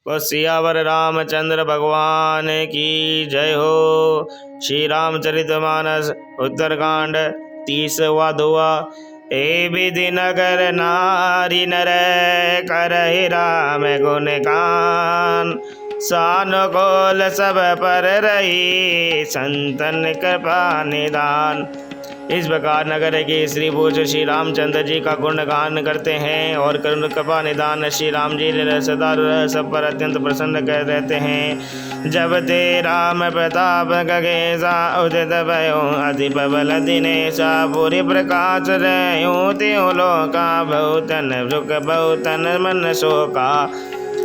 और सियावर रामचंद्र भगवान की जय हो। श्री रामचरितमानस उत्तरकांड 30वां दोहा। ए विधि नगर नारी नर करहि राम गुण गान, सानुकूल सब पर रही संतन कृपा निदान। इस प्रकार नगर के श्री भूज श्री रामचंद्र जी का गुणगान करते हैं और करुण कृपा निदान श्री राम जी सदा सब पर अत्यंत प्रसन्न कर रहते हैं। जब ते राम प्रताप गगेसा उदित भयो अति प्रबल दिनेशा, पूरी प्रकाश रहो त्यों लोका बहुतन रुक बहुतन मन शोका।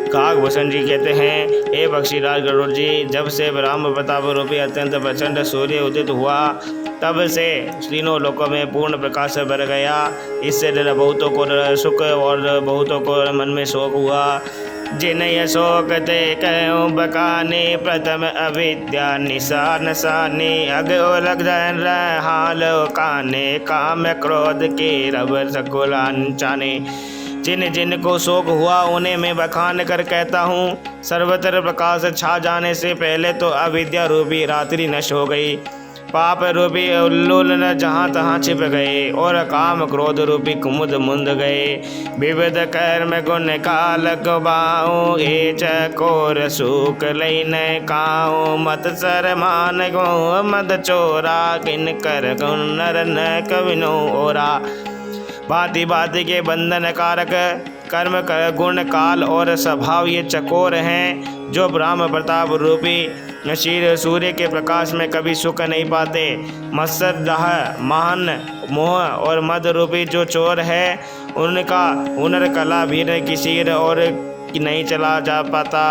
काकभूषण जी कहते हैं, हे पक्षीराज गरुड़ जी, जब से राम प्रताप रूपी अत्यंत प्रचंड सूर्य उदित हुआ तब से तीनों लोकों में पूर्ण प्रकाश भर गया। इससे बहुतों को सुख और बहुतों को मन में शोक हुआ। जिन्हें शोक ते कहो बकाने, प्रथम अविद्या निशान साने, अग उलग हाल काने, काम क्रोध के रब सकुलाचाने। जिन जिन को शोक हुआ उन्हें मैं बखान कर कहता हूँ। सर्वत्र प्रकाश छा जाने से पहले तो अविद्या रूपी रात्रि नष्ट हो गई, पाप रूपी उल्लूल न जहाँ तहाँ छिप गए और काम क्रोध रूपी कुमुद मुंद गए। विविध कर्म गुण काल गवाओ, ए चकोर सूक लई न काओ, मत सरमान गो मद चोरा, किन कर गुण नर न कविनो ओरा। भांति भांति के बंधन कारक कर्म गुण काल और स्वभाव ये चकोर हैं, जो ब्रह्म प्रताप रूपी शीर सूर्य के प्रकाश में कभी सुख नहीं पाते। मत्सर दाह मान मोह और मद रूपी जो चोर है, उनका हुनर कला भी किसी और नहीं चला जा पाता।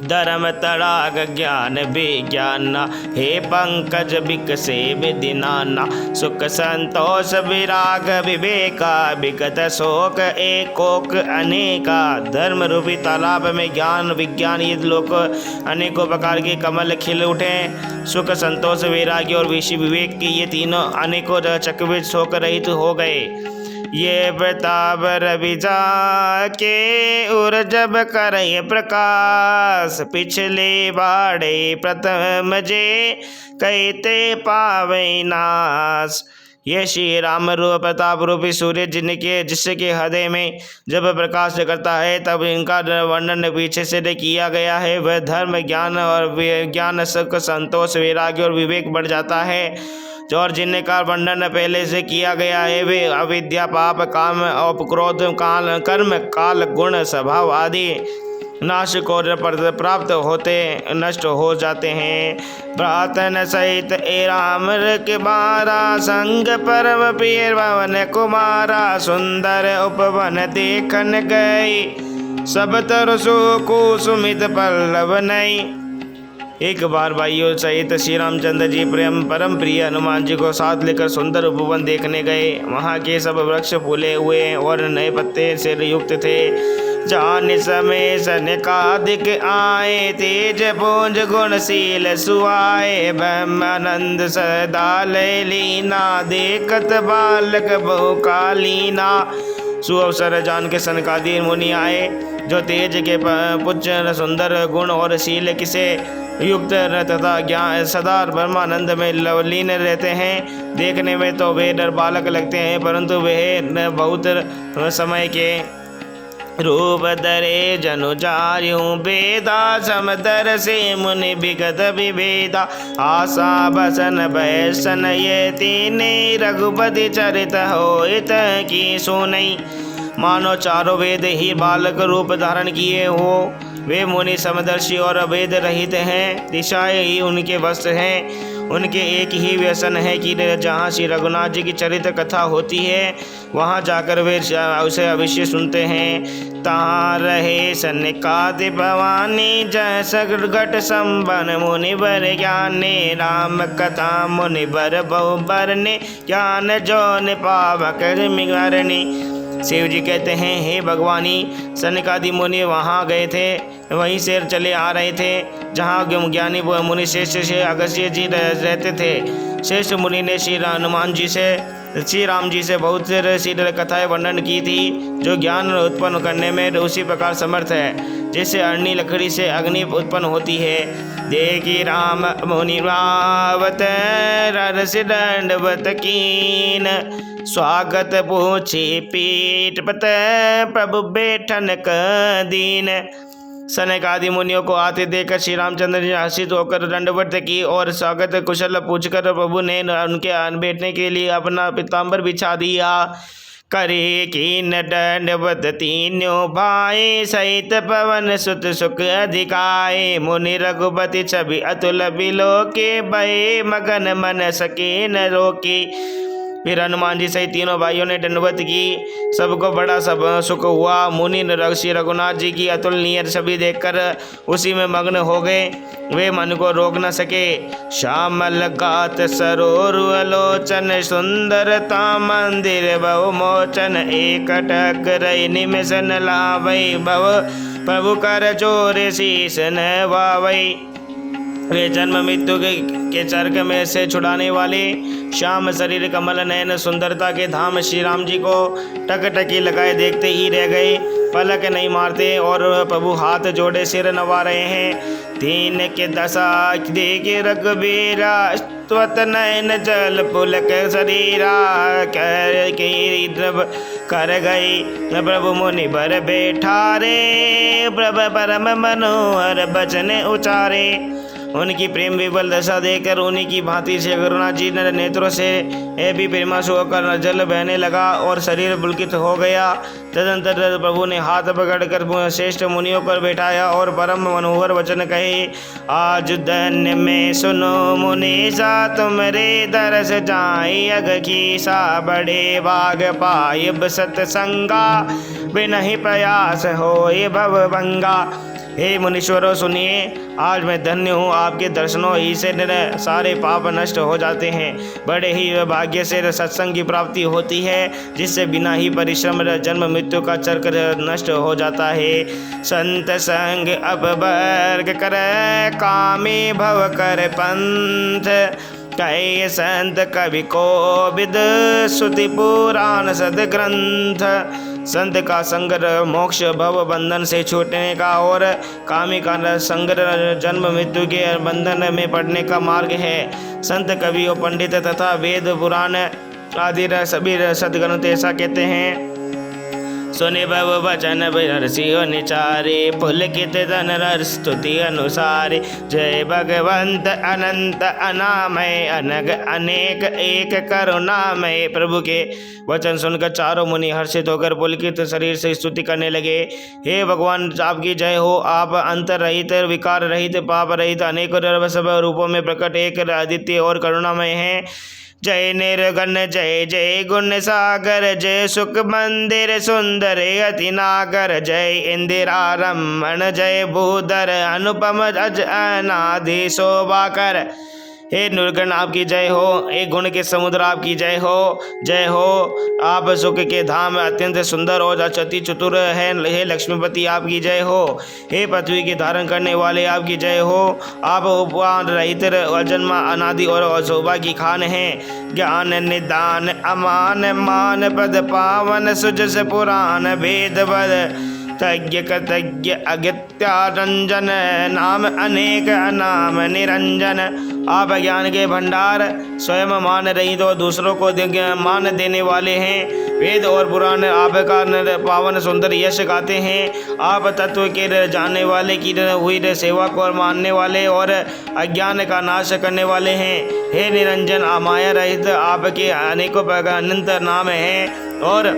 धर्म तड़ाग ज्ञान विज्ञान, हे पंकज बिकसे विदिनाना, सुख संतोष विराग विवेका, विगत शोक एकोक अनेका। धर्म रूपी तालाब में ज्ञान विज्ञान ये लोग अनेकों प्रकार के कमल खिल उठे। सुख संतोष वैराग्य और विषय विवेक की ये तीनों अनेकों चक्रवृक्ष शोक रहित हो गए। ये प्रताप रवि जाके उर जब करे प्रकाश, पिछले बाड़े प्रथम जे कहते पावे नाश। ये श्री राम रूप प्रताप रूपी सूर्य जिसके हृदय में जब प्रकाश करता है तब इनका वर्णन पीछे से किया गया है। वह धर्म ज्ञान और विज्ञान सुख संतोष वैराग्य और विवेक बढ़ जाता है। और जिनका वर्णन पहले से किया गया है वे अविद्या पाप काम और क्रोध काल कर्म काल गुण स्वभाव आदि नाश को प्राप्त होते नष्ट हो जाते हैं। प्रार्थन सहित ए राम के बारा, संग परम प्रिय भवन कुमारा, सुंदर उपवन देखन गई, सब तरसो कुसुमित पल्लव नई। एक बार भाइयों सहित श्री रामचंद्र जी परम प्रिय हनुमान जी को साथ लेकर सुंदर उपवन देखने गए। वहाँ के सब वृक्ष फूले हुए और नए पत्ते से युक्त थे। जान समय सनकादिक आए, तेज पुंज गुणशील सुआए, ब्रह्मानंद सदा लीना, देखत बालक बहु कालीना। सुअवसर जान के सनकादि मुनि आए, जो तेज के पुत्र सुंदर गुण और शील किसे युक्त तथा ज्ञान सदा ब्रह्मानंद में लवलीन रहते हैं। देखने में तो वे डर बालक लगते हैं, परंतु वे बहुत समय के रूप धरे जनु जार्यु, वेदा समदर से मुनि विगत विभेदा, आशा बसन बैसन ये तीने, रघुपति चरित होइत की सुनई। मानो चारों वेद ही बालक रूप धारण किए हो। वे मुनि समदर्शी और वेद रहित हैं, दिशाएं ही उनके वस्त्र हैं। उनके एक ही व्यसन है कि जहाँ श्री रघुनाथ जी की चरित्र कथा होती है वहाँ जाकर वे उसे अवश्य सुनते हैं। तहाँ रहे सनकादि भवानी, जय सगट संबन मुनि बर ज्ञाने, राम कथा मुनि बर बहु बरने, ज्ञान जो निपावक मिगरने। शिव जी कहते हैं, हे भगवानी, सनकादि मुनि वहाँ गए थे, वहीं से चले आ रहे थे जहाँ ज्ञानी मुनि श्रेष्ठ से अगस्त्य जी रहते थे। श्रेष्ठ मुनि ने श्री राम जी से बहुत से कथाएं वर्णन की थी, जो ज्ञान उत्पन्न करने में उसी प्रकार समर्थ है। जैसे अरणी लकड़ी से अग्नि उत्पन्न होती है। देखी राम मुनि रावत रस दंडवत कीन, स्वागत पूछी पीठ पत प्रभु बैठन कदीन। सनक आदि मुनियों को आते देखकर श्री रामचंद्र जी हर्षित होकर दंडवत की और स्वागत कुशल पूछकर प्रभु ने उनके बैठने के लिए अपना पीताम्बर बिछा दिया। करे कीन दंडवत तीनों भाई, सहित पवन सुत सुख अधिकाए। मुनि रघुपति छवि अतुल बिलोके, भय मगन मन सके न रोके। फिर हनुमान जी सहित तीनों भाइयों ने दंडवत की, सबको बड़ा सब सुख हुआ। मुनि ऋषि रघुनाथ जी की अतुलनीय छवि देखकर उसी में मग्न हो गए, वे मन को रोक न सके। श्यामल गात सरोरुलोचन, सुंदरता मंदिर बहुमोचन। एकटक रही निमिषन लावई, भव प्रभु कर चोर शीस नवावई। वे जन्म मृत्यु के चरक में से छुड़ाने वाले, श्याम शरीर कमल नयन सुंदरता के धाम श्री राम जी को टकटकी लगाए देखते ही रह गए, पलक नहीं मारते और प्रभु हाथ जोड़े सिर नवा रहे हैं। दीन के दशा देखे रघुबीरा, स्वत नयन जल पुलक शरीरा। कर गई प्रभु मुनि बर बैठा रे, प्रभ परम मनोहर बचन उचारे। उनकी प्रेम विवल दशा देखकर उन्हीं की भांति से रघुनाथ जी ने नेत्रों से भी प्रेमाशु होकर जल बहने लगा और शरीर पुलकित हो गया। तदंतर प्रभु ने हाथ पकड़कर श्रेष्ठ मुनियों पर बैठाया और परम मनोहर वचन कहे। आज धन्य में सुनो मुनीसा, तुमरे दरस जाई अग खीसा। बड़े बाग पायब सतसंगा, बिनहि प्रयास होए भवभंगा। हे मुनीश्वरों सुनिए, आज मैं धन्य हूँ, आपके दर्शनों ही से सारे पाप नष्ट हो जाते हैं। बड़े ही भाग्य से सत्संग की प्राप्ति होती है, जिससे बिना ही परिश्रम जन्म मृत्यु का चक्र नष्ट हो जाता है। संत संग अब वर्ग कर, कामी भव कर पंथ। कई संत कवि को विद, श्रुति पुराण सदग्रंथ। संत का संग्रह मोक्ष भव बंधन से छूटने का और कामी का संग्रह जन्म मृत्यु के बंधन में पड़ने का मार्ग है। संत कवियों पंडित तथा वेद पुराण आदि सभी सदग्रंथ ऐसा कहते हैं। सुनि भव वचन हर्षियो निचारे, पुलकित तन रस स्तुति अनुसारे। जय भगवंत अनंत अनामय, अनग अनेक एक करुणामय। प्रभु के वचन सुनकर चारों मुनि हर्षित होकर पुलकित शरीर से स्तुति करने लगे। हे भगवान, आपकी जय हो। आप अंतर रहित, विकार रहित, पाप रहित, अनेकों सब रूपों में प्रकट एक आदित्य और करुणामय हैं। जय निर्गुण जय जय गुण सागर, जय सुख मंदिर सुंदर अति नागर। जय इंदिरा रमण जय भूधर, अनुपम अज अनादि शोभा कर। हे निर्गुण आपकी जय हो, एक गुण के समुद्र आपकी जय हो। जय हो, आप सुख के धाम अत्यंत सुंदर और अति चतुर है। हे लक्ष्मीपति आपकी जय हो। हे पृथ्वी के धारण करने वाले आपकी जय हो। आप उपवान रहित अजन्मा अनादि और शोभा की खान हैं। ज्ञान निदान अमान मान, पद पावन सुजस पुराण भेद बद। तज्ञ कृतज्ञ अगित्यारंजन, नाम अनेक अनाम निरंजन। आप ज्ञान के भंडार, स्वयं मान रही तो दूसरों को मान देने वाले हैं। वेद और पुराण आपका पावन सुंदर यश गाते हैं। आप तत्व के जानने वाले की हुई सेवा को मानने वाले और अज्ञान का नाश करने वाले हैं। हे निरंजन अमाया रहित, आपके अनेकों अनंत नाम हैं और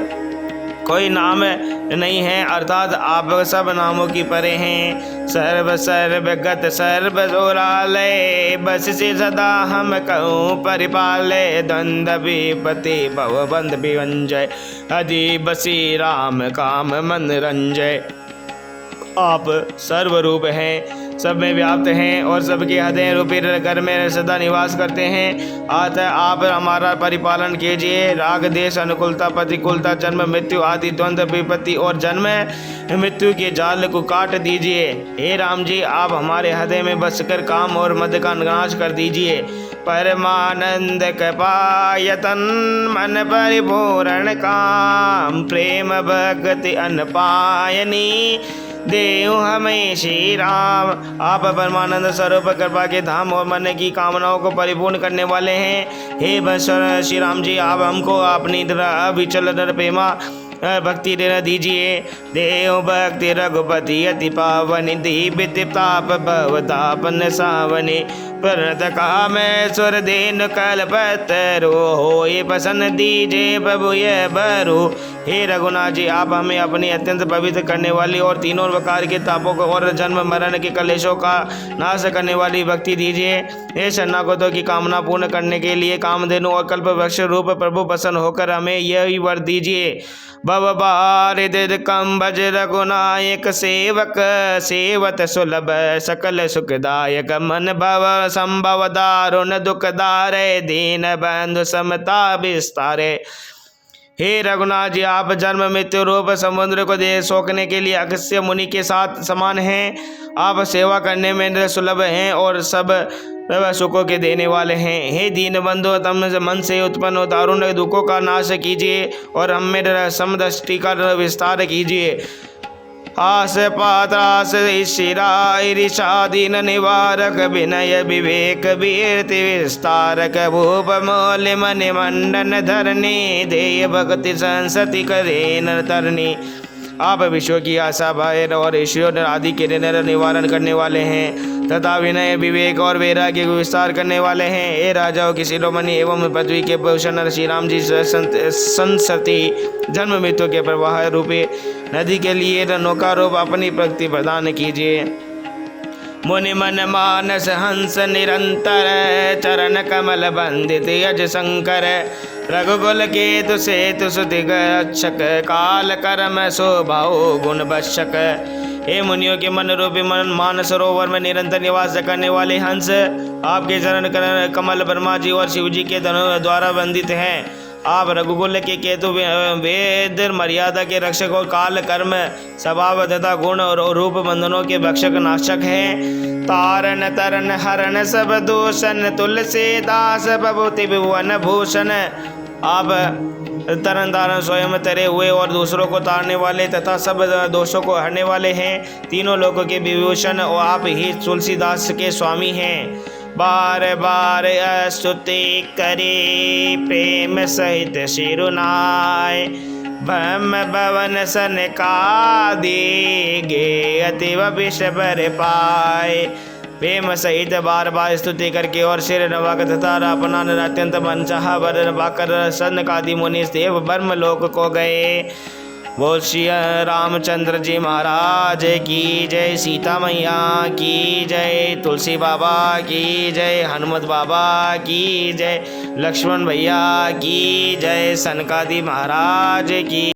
कोई नाम नहीं है, अर्थात आप सब नामों की परे हैं। सर्व सर्वगत सर्व जोरालय, बस से सदा हम कहूँ परिपालय। द्वंद विपति भवबंध विवंजय, हरि बसी राम काम मन रंजय। आप सर्वरूप हैं, सब में व्याप्त हैं और सबके हृदय रूपी घर में सदा निवास करते हैं। अतः आप हमारा परिपालन कीजिए। राग देश अनुकूलता प्रतिकूलता जन्म मृत्यु आदि द्वंद्व विपत्ति और जन्म मृत्यु के जाल को काट दीजिए। हे राम जी, आप हमारे हृदय में बसकर काम और मद का नाश कर दीजिए। परमानंद कृपायतन मन परिपूर्ण काम, प्रेम भक्ति अनपायनी। देव हमें श्री राम। आप परमानंद स्वरूप कृपा के धाम और मन की कामनाओं को परिपूर्ण करने वाले हैं। हे बसर श्री राम जी, आप हमको अपनी अविचल प्रेमा भक्ति देना दीजिए। देव भक्ति रघुपति अति पावनी, दीपित ताप भवतापन सावनी, प्रणत कामेश्वर देन कल्पतरु, होए प्रसन्न दीजिए प्रभु ये बरु। हे रघुनाथ जी, आप हमें अपनी अत्यंत पवित्र करने वाली और तीनों प्रकार के तापों को और जन्म मरण के कलेशों का नाश करने वाली भक्ति दीजिए। हे शरणागतों की कामना पूर्ण करने के लिए कामधेनु और कल्प वृक्ष रूप प्रभु प्रसन्न होकर हमें यही वर दीजिए। भव बारिद कम भज रघुनायक, सेवक सेवत सुलभ सकल सुखदायक, मन भव संभव दारुण दुखदारे, दीन बंधु समता विस्तारे। हे रघुनाथ जी, आप जन्म मृत्यु रूप समुद्र को दे सोखने के लिए अगस्त्य मुनि के साथ समान हैं। आप सेवा करने में सुलभ हैं और सब सुखों के देने वाले हैं। हे दीन बंधु, तम मन से उत्पन्न दारुण दुखों का नाश कीजिए और हम में समदृष्टि का विस्तार कीजिए। आस पात्रास ईशिरा ईर्षादीन निवारक, विनय विवेक वीरति विस्तारक, भूप मौल्य मनि मंडन धरणी, देय भक्ति संसति करे नर तरणी। आप विश्व की आशा भय और ईश्वर आदि के निवारण करने वाले हैं तथा विनय विवेक और वैराग्य को विस्तार करने वाले हैं। हे राजाओं की शिरोमणि एवं पृथ्वी के भूषण श्री राम जी, संसति जन्म मृत्यु के प्रवाह रूपी नदी के लिए नौका रूप अपनी प्रगति प्रदान कीजिए। मुनि मन मानस हंस निरंतर, चरण कमल बंदित यज शंकर, रघुकुल केतु सेतु सुति गच्छक, काल कर्म शोभाओ गुण बशक। हे मुनियों के मन रूपी मान सरोवर में निरंतर निवास करने वाले हंस, आपके चरण कमल ब्रह्मा जी और शिव जी के द्वारा वंदित हैं। आप रघुकुल के केतु, वेद मर्यादा के रक्षक और काल कर्म स्वभाव तथा गुण और रूप बंधनों के भक्षक नाशक हैं। तारण तरन हरण सब दूषण, तुलसीदास प्रभुति भुवन भूषण। आप तरन तारण स्वयं तरे हुए और दूसरों को तारने वाले तथा सब दोषों को हरने वाले हैं। तीनों लोगों के विभूषण और आप ही तुलसीदास के स्वामी हैं। बार बार स्तुति करे प्रेम सहित शिरुनाय, ब्रह्म भवन सन का देगे अतिव विष भर पाए। प्रेम सहित बार बार स्तुति करके और सिर नवाकर तथा अपना अत्यंत मनचाहा वर पाकर सनकादि मुनि देव ब्रह्म लोक को गए। बोल श्री रामचंद्र जी महाराज की जय, सीता मैया की जय, तुलसी बाबा की जय, हनुमत बाबा की जय, लक्ष्मण भैया की जय, सनकादि महाराज की